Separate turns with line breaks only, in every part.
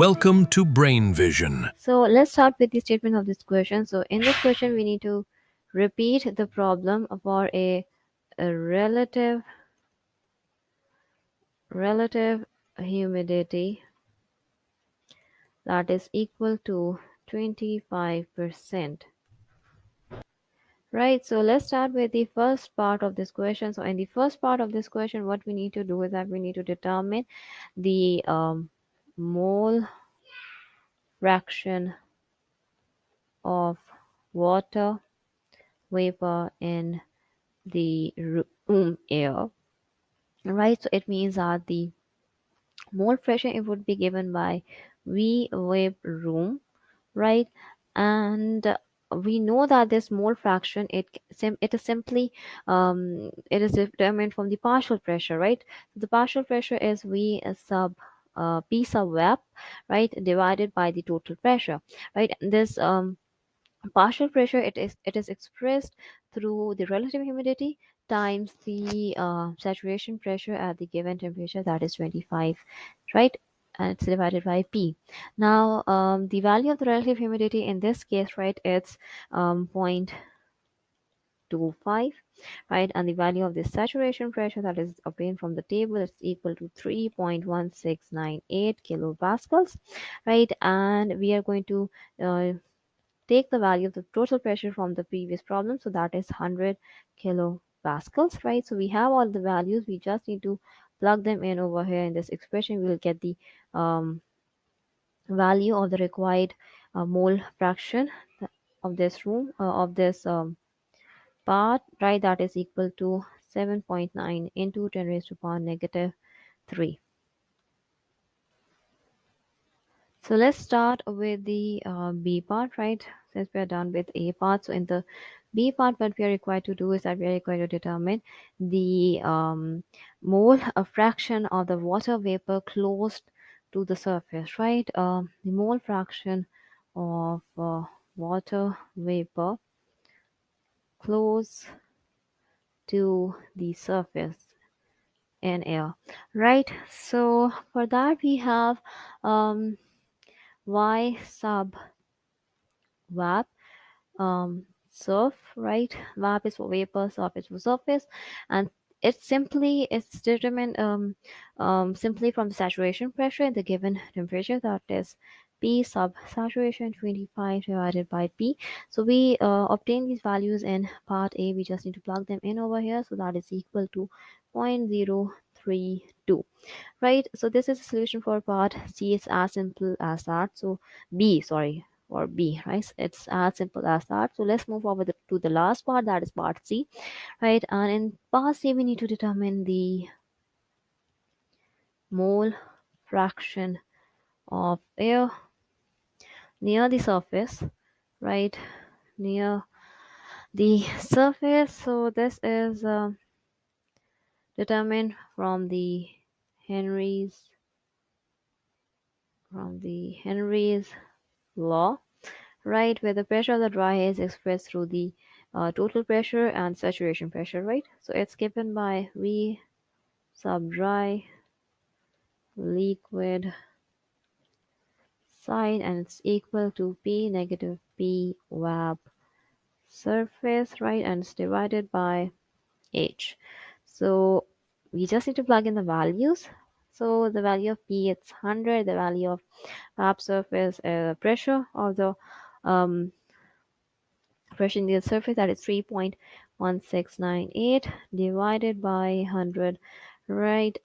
Welcome to Brain Vision.
So let's start with the statement of this question. So in this question, we need to repeat the problem for a relative humidity that is equal to 25%. Right, so let's start with the first part of this question. So in the first part of this question, what we need to do is that we need to determine the mole fraction of water vapor in the room air. Right, so it means that the mole pressure it would be given by V wave room, right? And we know that this mole fraction it is simply it is determined from the partial pressure, right? The partial pressure is V sub P sub VAP, right, divided by the total pressure, right? This partial pressure it is expressed through the relative humidity times the saturation pressure at the given temperature, that is 25, right? And it's divided by P. Now the value of the relative humidity in this case, right, it's 0.25, right? And the value of the saturation pressure that is obtained from the table is equal to 3.1698 kilopascals, right? And we are going to take the value of the total pressure from the previous problem, so that is 100 kilopascals, right? So we have all the values, we just need to plug them in over here in this expression. We'll get the um, value of the required mole fraction of this room of this part, right? That is equal to 7.9 into 10 raised to power negative 3. So let's start with the B part, right? Since we are done with A part, so in the B part, what we are required to do is that we are required to determine the mole fraction of the water vapor close to the surface, right? The mole fraction of water vapor close to the surface in air, right? So for that we have um, Y sub VAP surf, right? VAP is for vapor, surf is for surface, and it's determined simply from the saturation pressure in the given temperature, that is P sub saturation 25 divided by P. So we obtain these values in part A. We just need to plug them in over here, so that is equal to 0.032, right? So this is a solution for part C. It's as simple as that. So B, sorry, or B, right? It's as simple as that. So let's move over to the last part, that is part C, right? And in part C, we need to determine the mole fraction of air near the surface, right? Near the surface. So this is determined Henry's from the Henry's law, right, where the pressure of the dry air is expressed through the total pressure and saturation pressure, right? So it's given by V sub dry liquid side, and it's equal to P negative P VAP surface, right? And it's divided by H. So we just need to plug in the values. So the value of P, it's 100. The value of VAP surface pressure of the um, pressure in the surface, that is 3.1698 divided by 100, right?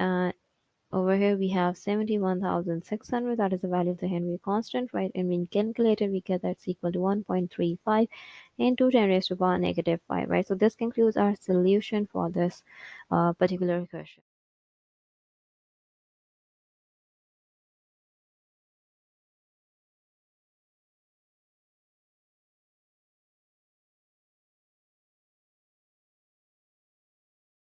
Over here we have 71,600, that is the value of the Henry constant, right? And when calculated we get that's equal to 1.35 into 10 raised to power negative 5, right? So this concludes our solution for this particular question.